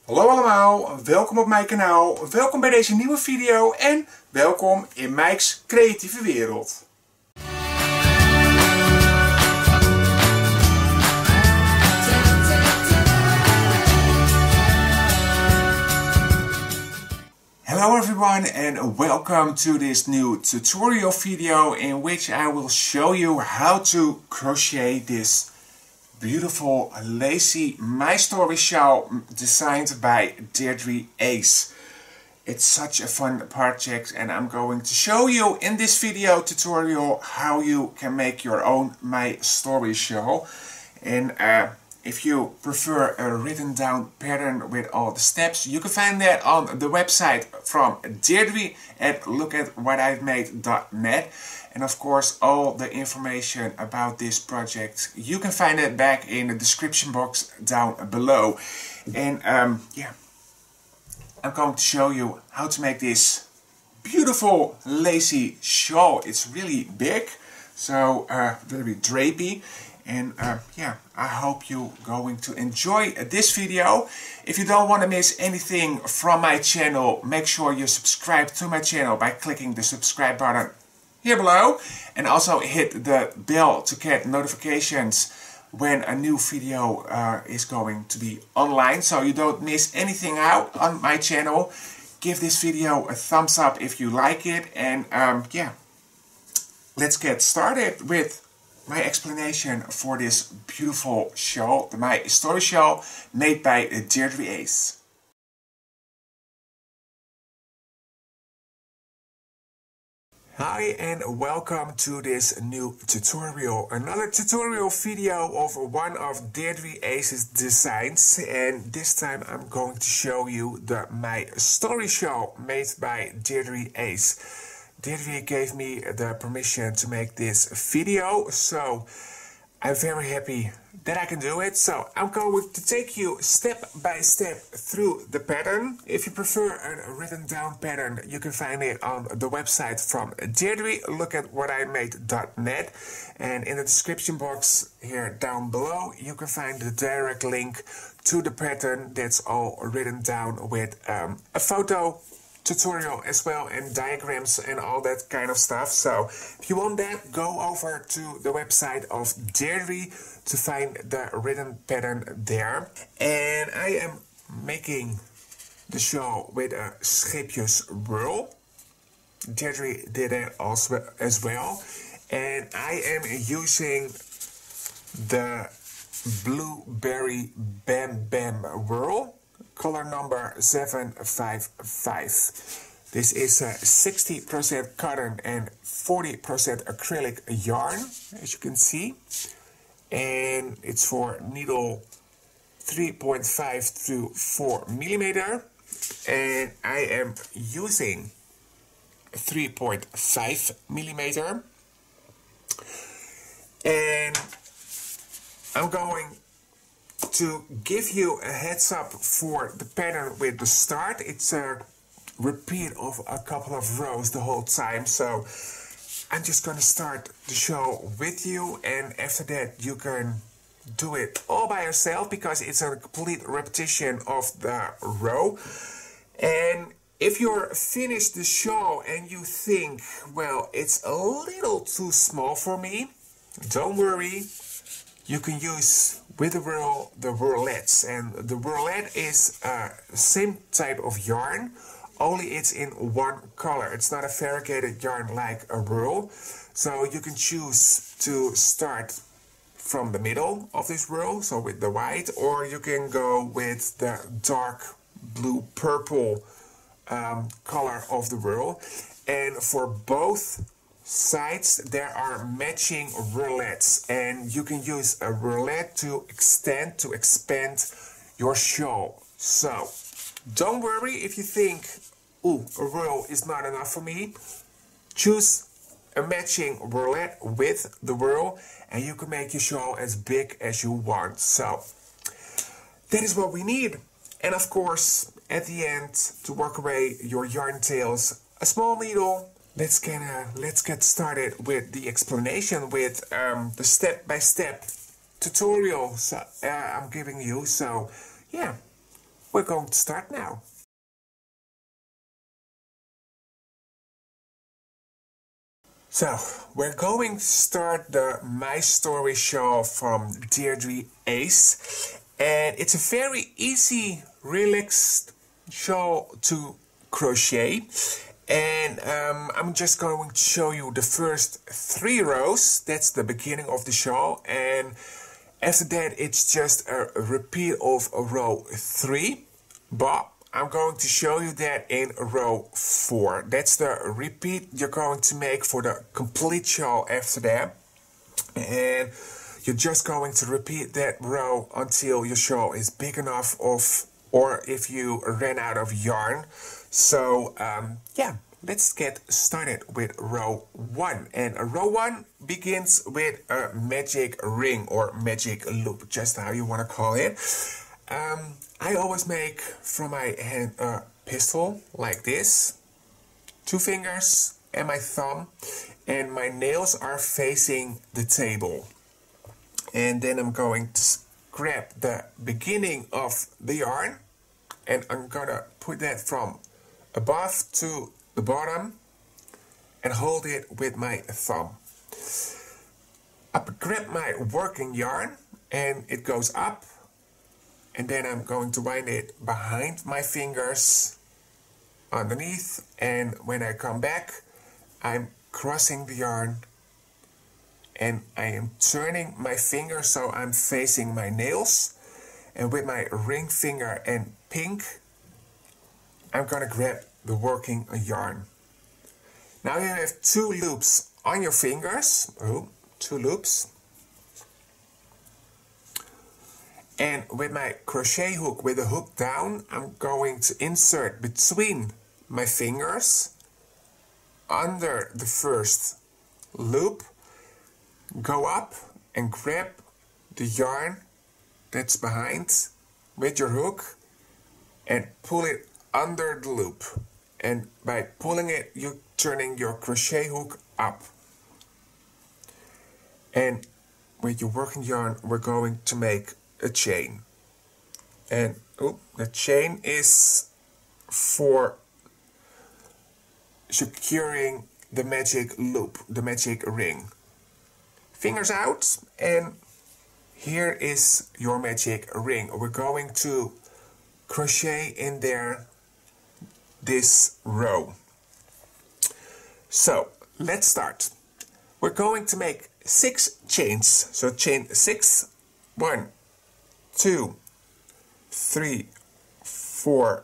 Hallo allemaal, welkom op mijn kanaal, welkom bij deze nieuwe video en welkom in Mike's creatieve wereld. Hello everyone and welcome to this new tutorial video in which I will show you how to crochet this beautiful lacy My Story shawl designed by Dedri Uys. It's such a fun project and I'm going to show you in this video tutorial how you can make your own My Story shawl. And if you prefer a written down pattern with all the steps, you can find that on the website from Dedri at lookatwhativemade.net. And of course all the information about this project you can find it back in the description box down below. And yeah, I'm going to show you how to make this beautiful lacy shawl. It's really big, so very drapey. And yeah, I hope you're going to enjoy this video. If you don't want to miss anything from my channel, make sure you subscribe to my channel by clicking the subscribe button here below. And also hit the bell to get notifications when a new video is going to be online, so you don't miss anything out on my channel. Give this video a thumbs up if you like it. And yeah, let's get started with my explanation for this beautiful shawl, the My Story shawl made by Dedri Uys. Hi and welcome to this new tutorial, another tutorial video of one of Dedri Uys' designs, and this time I'm going to show you the My Story shawl made by Dedri Uys. Dedri gave me the permission to make this video, so I'm very happy that I can do it. So I'm going to take you step by step through the pattern. If you prefer a written down pattern, you can find it on the website from Dedri, lookatwhativemade.net. And in the description box here down below, you can find the direct link to the pattern that's all written down with a photo tutorial as well, and diagrams and all that kind of stuff. So if you want that, go over to the website of Dedri to find the written pattern there. And I am making the shawl with a scheepjes whirl. Dedri did that also as well. And I am using the blueberry bam bam whirl, color number 755. This is 60% cotton and 40% acrylic yarn, as you can see. And it's for needle 3.5 through 4 millimeter. And I am using 3.5 millimeter. And I'm going to give you a heads up for the pattern with the start. It's a repeat of a couple of rows the whole time, so I'm just gonna start the show with you, and after that you can do it all by yourself because it's a complete repetition of the row. And if you're finished the show and you think, well, it's a little too small for me, don't worry. You can use with the whirl the whirlettes, and the whirlette is same type of yarn, only it's in one color. It's not a variegated yarn like a whirl, so you can choose to start from the middle of this whirl, so with the white, or you can go with the dark blue purple color of the whirl. And for both sides there are matching whirlettes, and you can use a whirlette to expand your shawl. So don't worry if you think, ooh, a whirl is not enough for me. Choose a matching whirlette with the whirl and you can make your shawl as big as you want. So that is what we need. And of course, at the end, to work away your yarn tails, a small needle. Let's get started with the explanation, with the step-by-step tutorial I'm giving you. So yeah, we're going to start now. So, we're going to start the My Story shawl from Dedri Uys, and it's a very easy, relaxed shawl to crochet. And I'm just going to show you the first 3 rows. That's the beginning of the shawl, and after that it's just a repeat of row 3, but I'm going to show you that in row 4. That's the repeat you're going to make for the complete shawl after that. And you're just going to repeat that row until your shawl is big enough or if you ran out of yarn. So yeah, let's get started with row 1. And row 1 begins with a magic ring or magic loop, just how you want to call it. I always make from my hand a pistol like this, 2 fingers and my thumb, and my nails are facing the table. And then I'm going to grab the beginning of the yarn, and I'm gonna put that from above to the bottom and hold it with my thumb. I grab my working yarn and it goes up, and then I'm going to wind it behind my fingers underneath, and when I come back I'm crossing the yarn and I am turning my finger so I'm facing my nails, and with my ring finger and pink I'm gonna grab the working yarn. Now you have 2 loops on your fingers, 2 loops. And with my crochet hook, with the hook down, I'm going to insert between my fingers under the first loop, go up and grab the yarn that's behind with your hook and pull it under the loop. And by pulling it, you're turning your crochet hook up. And with your working yarn, we're going to make a chain. And the chain is for securing the magic loop, the magic ring. Fingers out, and here is your magic ring. We're going to crochet in there this row. So let's start. We're going to make 6 chains. So chain 6, 1, 2, 3, 4,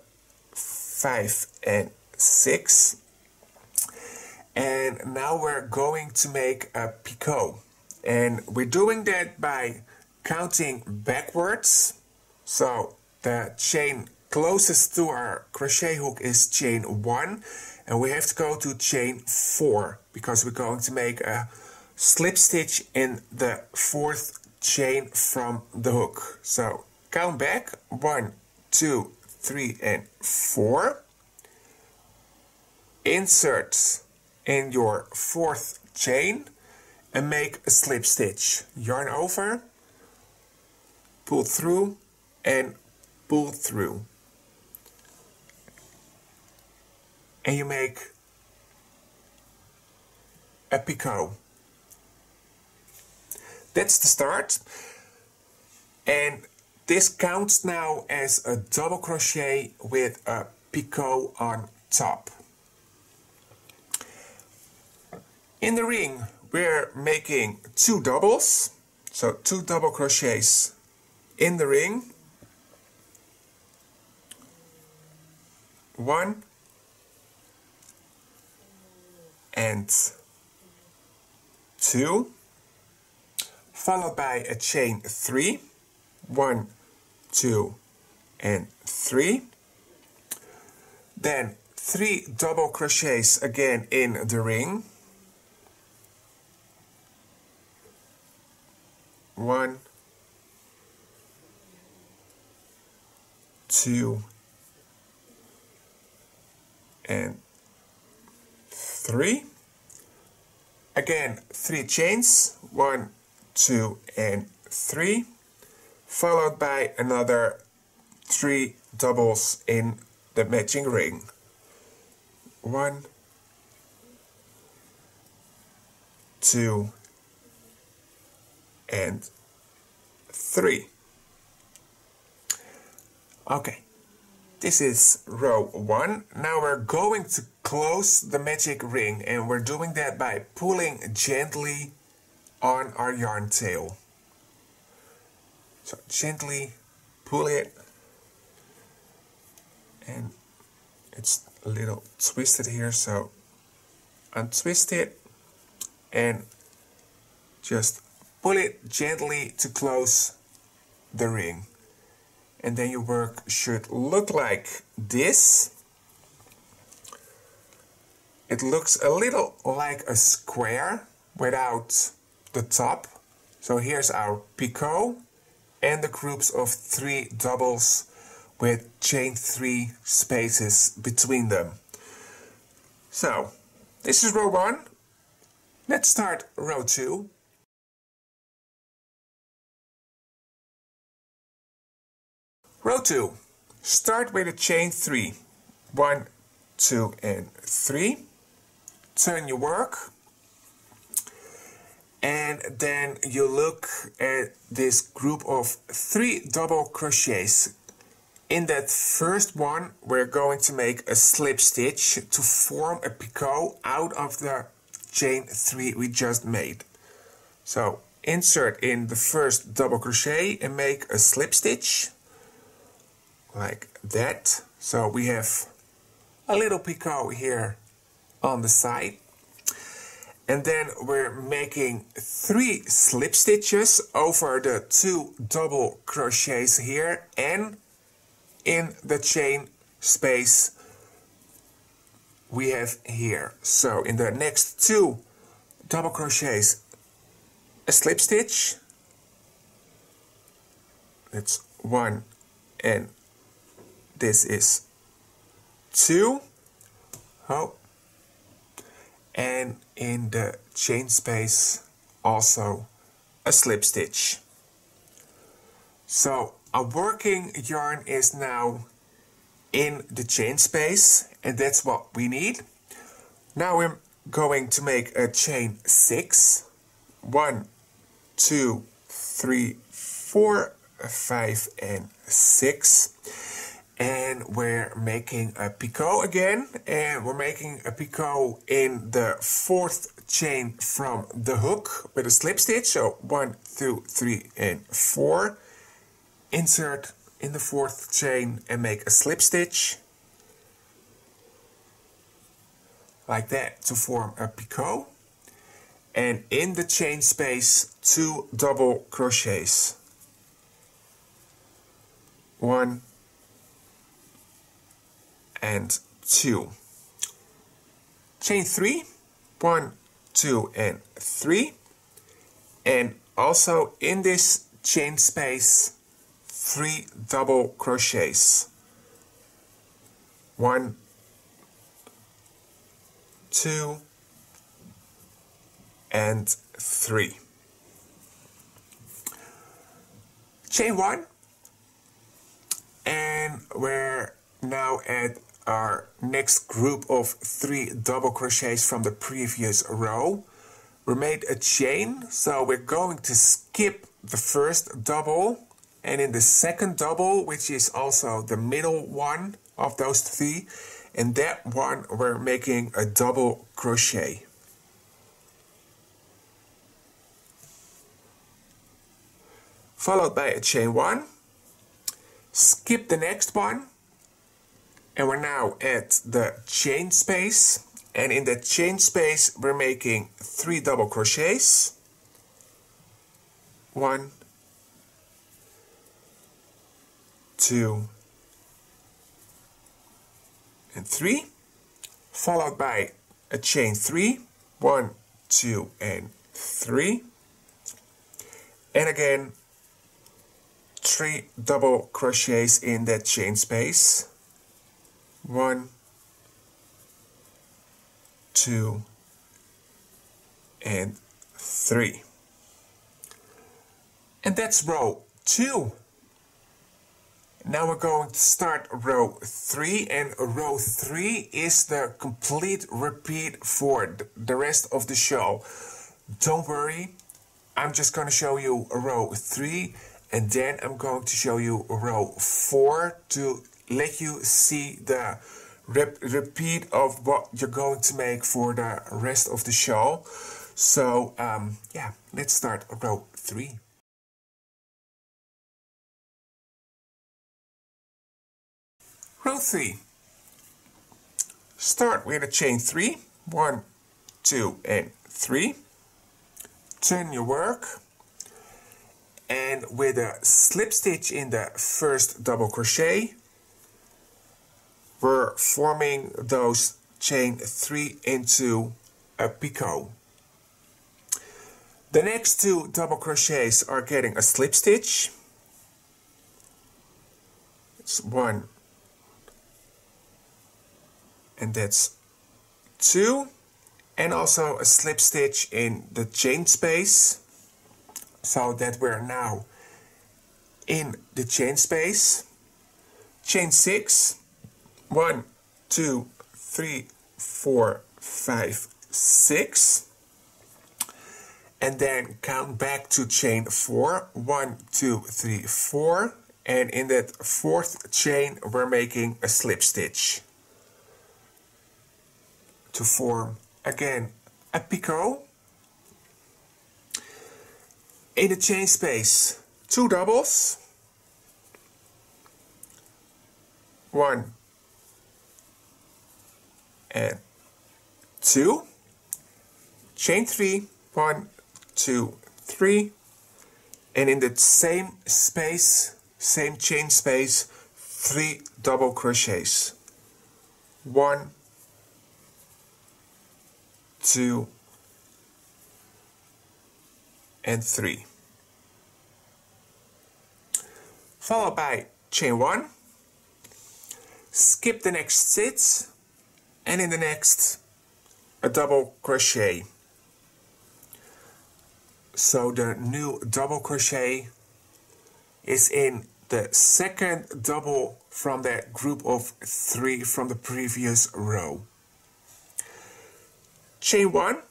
5, and 6. And now we're going to make a picot. And we're doing that by counting backwards. So the chain closest to our crochet hook is chain 1. And we have to go to chain 4 because we're going to make a slip stitch in the 4th chain from the hook. So count back, 1, 2, 3, and 4. Insert in your 4th chain and make a slip stitch. Yarn over, pull through, and pull through. And you make a picot. That's the start. And this counts now as a double crochet with a picot on top. In the ring, we're making 2 doubles. So 2 double crochets in the ring. 1 and 2, followed by a chain 3, 1, 2, and 3. Then 3 double crochets again in the ring. 1, 2, and 3. Again, 3 chains, 1, 2, and 3, followed by another 3 doubles in the matching ring. 1, 2, and 3. Okay, this is row 1. Now we're going to close the magic ring, and we're doing that by pulling gently on our yarn tail. So gently pull it, and it's a little twisted here, so untwist it and just pull it gently to close the ring. And then your work should look like this. It looks a little like a square without the top. So here's our picot and the groups of 3 doubles with chain 3 spaces between them. So this is row 1. Let's start row 2. Row 2. Start with a chain 3. 1, 2, and 3. Turn your work. And then you look at this group of 3 double crochets. In that first one, we're going to make a slip stitch to form a picot out of the chain 3 we just made. So insert in the first double crochet and make a slip stitch like that. So we have a little picot here on the side. And then we're making 3 slip stitches over the 2 double crochets here and in the chain space we have here. So in the next 2 double crochets, a slip stitch. That's 1, and this is 2. Oh. And in the chain space also a slip stitch. So our working yarn is now in the chain space, and that's what we need. Now we're going to make a chain 6. 1, 2, 3, 4, 5, and 6. And we're making a picot again, and we're making a picot in the 4th chain from the hook with a slip stitch. So 1, 2, 3, and 4. Insert in the 4th chain and make a slip stitch like that to form a picot. And in the chain space, 2 double crochets. 1 and 2. Chain 3, 1, 2, and 3. And also in this chain space, 3 double crochets. 1, 2, and 3. Chain 1, and we're now at our next group of 3 double crochets from the previous row. We made a chain, so we're going to skip the first double, and in the second double, which is also the middle one of those 3, in that one we're making a double crochet. Followed by a chain 1, skip the next one, and we're now at the chain space, and in the chain space we're making 3 double crochets. 1, 2, and 3, followed by a chain 3, 1, 2, and 3, and again 3 double crochets in that chain space. 1, 2, and 3. And that's row 2. Now we're going to start row 3, and row 3 is the complete repeat for the rest of the shawl. Don't worry, I'm just going to show you row 3 and then I'm going to show you row 4 to let you see the repeat of what you're going to make for the rest of the shawl. So yeah, let's start row 3. Row 3. Start with a chain 3, 1, 2 and 3. Turn your work, and with a slip stitch in the first double crochet, we're forming those chain 3 into a picot. The next 2 double crochets are getting a slip stitch. It's 1 and that's 2, and also a slip stitch in the chain space, so that we're now in the chain space. Chain 6, 1, 2, 3, 4, 5, 6, and then count back to chain 4, 1, 2, 3, 4, and in that 4th chain we're making a slip stitch to form again a picot. In the chain space, 2 doubles, 1 and 2, chain 3, 1, 2, 3, and in the same space, same chain space, 3 double crochets, 1, 2 and 3, followed by chain 1, skip the next stitch, and in the next a double crochet. So the new double crochet is in the second double from that group of 3 from the previous row. Chain 1,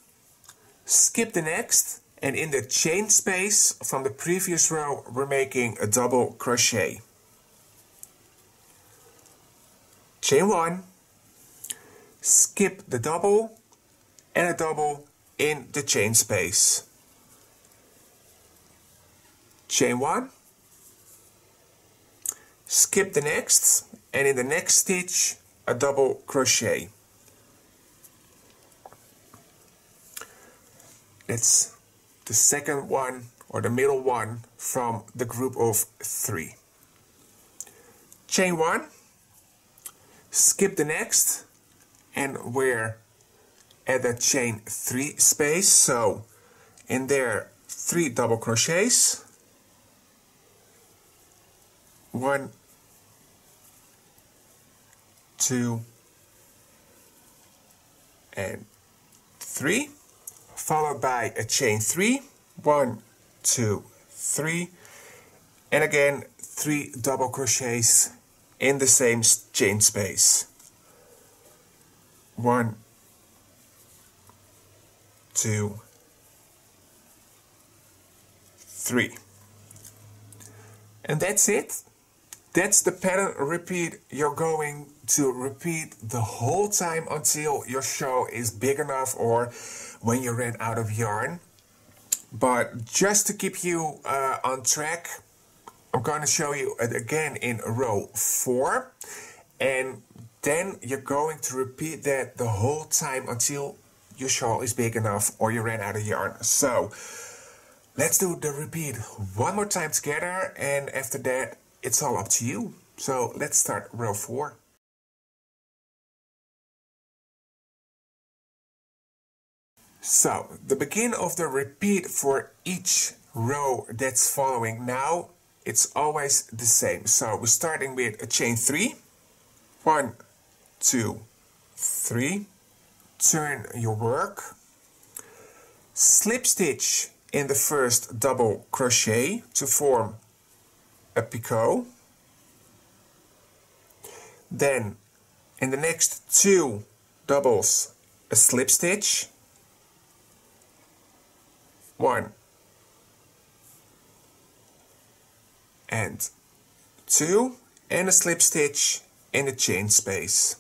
skip the next, and in the chain space from the previous row we're making a double crochet. Chain 1, skip the double and a double in the chain space. Chain 1, skip the next, and in the next stitch a double crochet. It's the second one or the middle one from the group of 3. Chain 1, skip the next, and we're at the chain 3 space, so in there 3 double crochets, 1, 2 and 3, followed by a chain 3, 1, 2, 3, and again 3 double crochets in the same chain space. 1, 2, 3. And that's it. That's the pattern repeat you're going to repeat the whole time until your shawl is big enough or when you ran out of yarn. But just to keep you on track, I'm going to show you it again in row 4, and then you're going to repeat that the whole time until your shawl is big enough or you ran out of yarn. So let's do the repeat one more time together, and after that it's all up to you. So let's start row 4. So the begin of the repeat for each row that's following now, it's always the same. So we're starting with a chain 3, 1, 2, 3, turn your work, slip stitch in the first double crochet to form a picot, then in the next 2 doubles a slip stitch, 1 and 2, and a slip stitch in the chain space.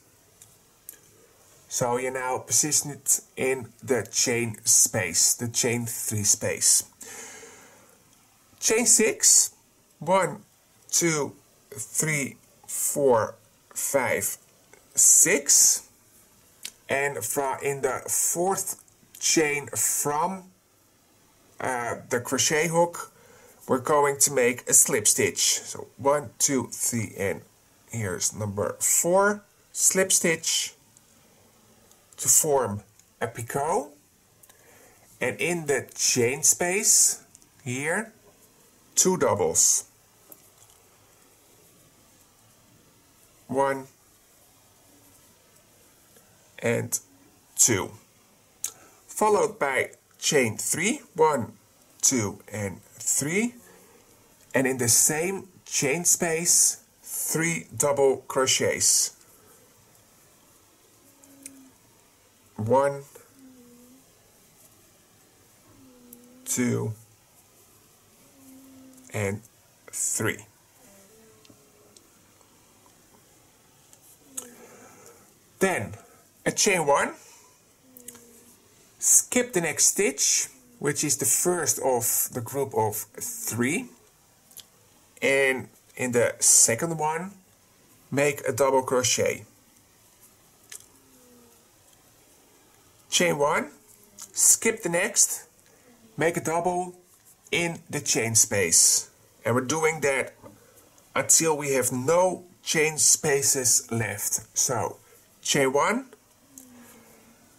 So you now position it in the chain space, the chain 3 space. Chain 6, 1, 2, 3, 4, 5, 6, and in the 4th chain from the crochet hook, we're going to make a slip stitch. So 1, 2, 3, and here's number 4, slip stitch to form a picot, and in the chain space here 2 doubles, 1 and 2, followed by chain 3, 1, 2 and 3, and in the same chain space 3 double crochets, 1, 2 and 3. Then a chain 1, skip the next stitch, which is the first of the group of 3, and in the second one make a double crochet. Chain 1, skip the next, make a double in the chain space, and we're doing that until we have no chain spaces left. So chain 1,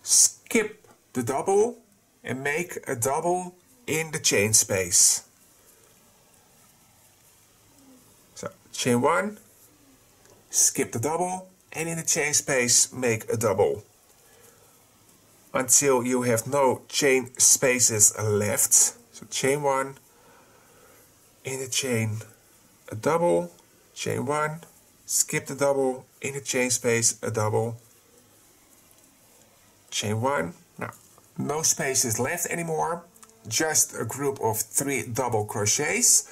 skip the double and make a double in the chain space. So chain 1, skip the double, and in the chain space make a double until you have no chain spaces left. So chain 1, in the chain a double, chain 1, skip the double, in the chain space a double, chain 1. Now no spaces left anymore, just a group of 3 double crochets.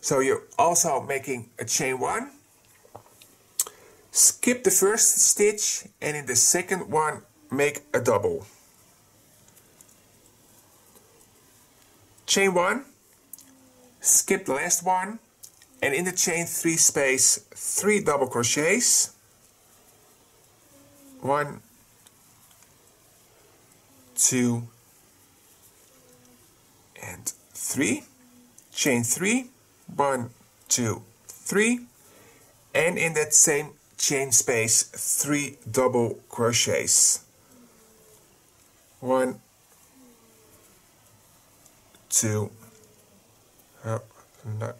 So you're also making a chain 1, skip the first stitch, and in the second one make a double. Chain 1, skip the last one, and in the chain 3 space 3 double crochets, 1, 2 and 3, chain 3, 1, 2, 3, and in that same chain space 3 double crochets, 1, 2, oh, no.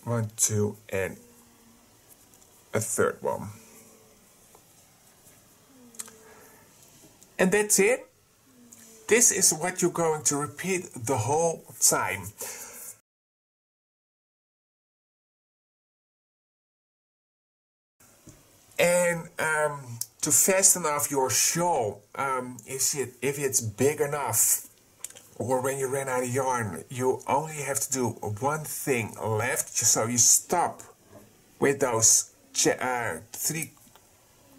1, 2, and a third one. And that's it. This is what you're going to repeat the whole time. And to fasten off your shawl, if it's big enough, or when you ran out of yarn, you only have to do one thing left. So you stop with those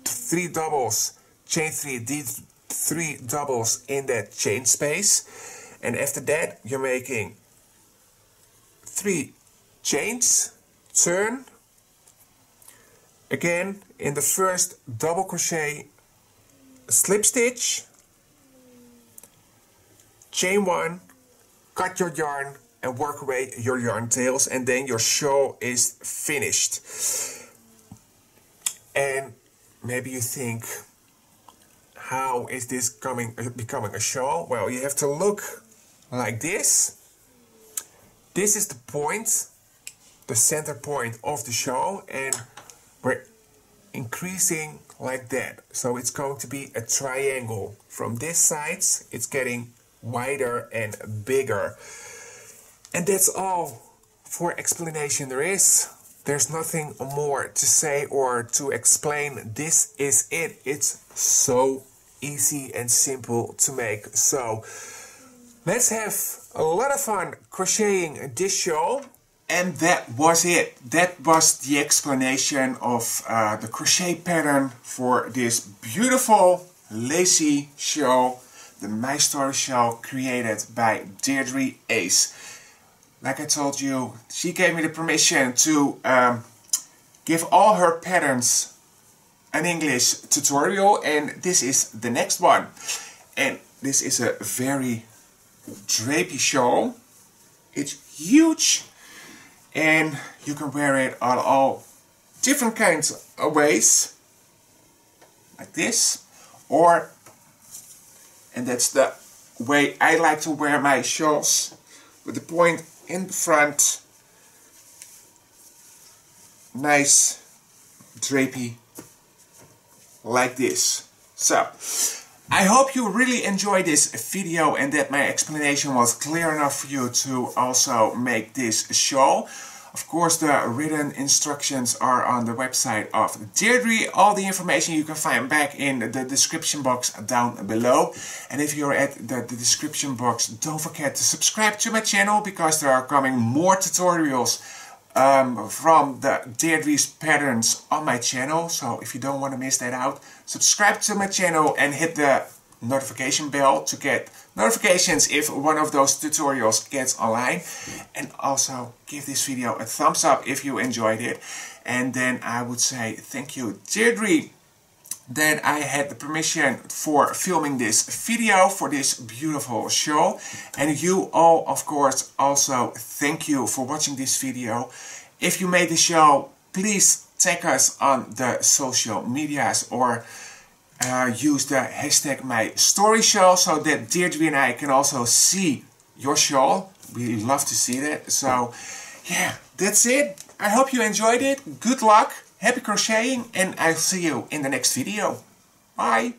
three doubles, chain 3 doubles in that chain space, and after that you're making 3 chains, turn, again in the first double crochet, slip stitch, chain 1, cut your yarn and work away your yarn tails, and then your shawl is finished. And maybe you think, how is this becoming a shawl? Well, you have to look like this. This is the point, the center point of the shawl, and we're increasing like that. So it's going to be a triangle. From this side, it's getting wider and bigger. And that's all for explanation there is. There's nothing more to say or to explain. This is it. It's so easy and simple to make. So let's have a lot of fun crocheting this shawl. And that was it. That was the explanation of the crochet pattern for this beautiful lacy shawl, the My Story shawl created by Dedri Uys. Like I told you, she gave me the permission to give all her patterns an English tutorial, and this is the next one. And this is a very drapey shawl. It's huge, and you can wear it on all different kinds of ways, like this, or, and that's the way I like to wear my shawls, with the point in the front, nice drapey, like this. So I hope you really enjoyed this video and that my explanation was clear enough for you to also make this shawl. Of course, the written instructions are on the website of Dedri. All the information you can find back in the description box down below. And if you're at the description box, don't forget to subscribe to my channel, because there are coming more tutorials from the Dedri's patterns on my channel. So if you don't want to miss that out, subscribe to my channel and hit the notification bell to get notifications if one of those tutorials gets online. And also give this video a thumbs up if you enjoyed it. And then I would say thank you, Dedri, that I had the permission for filming this video for this beautiful shawl. And you all, of course, also thank you for watching this video. If you made the shawl, please tag us on the social medias, or use the hashtag #MyStoryShawl so that Dedri and I can also see your shawl. We love to see that. So yeah, that's it. I hope you enjoyed it. Good luck, happy crocheting, and I'll see you in the next video. Bye!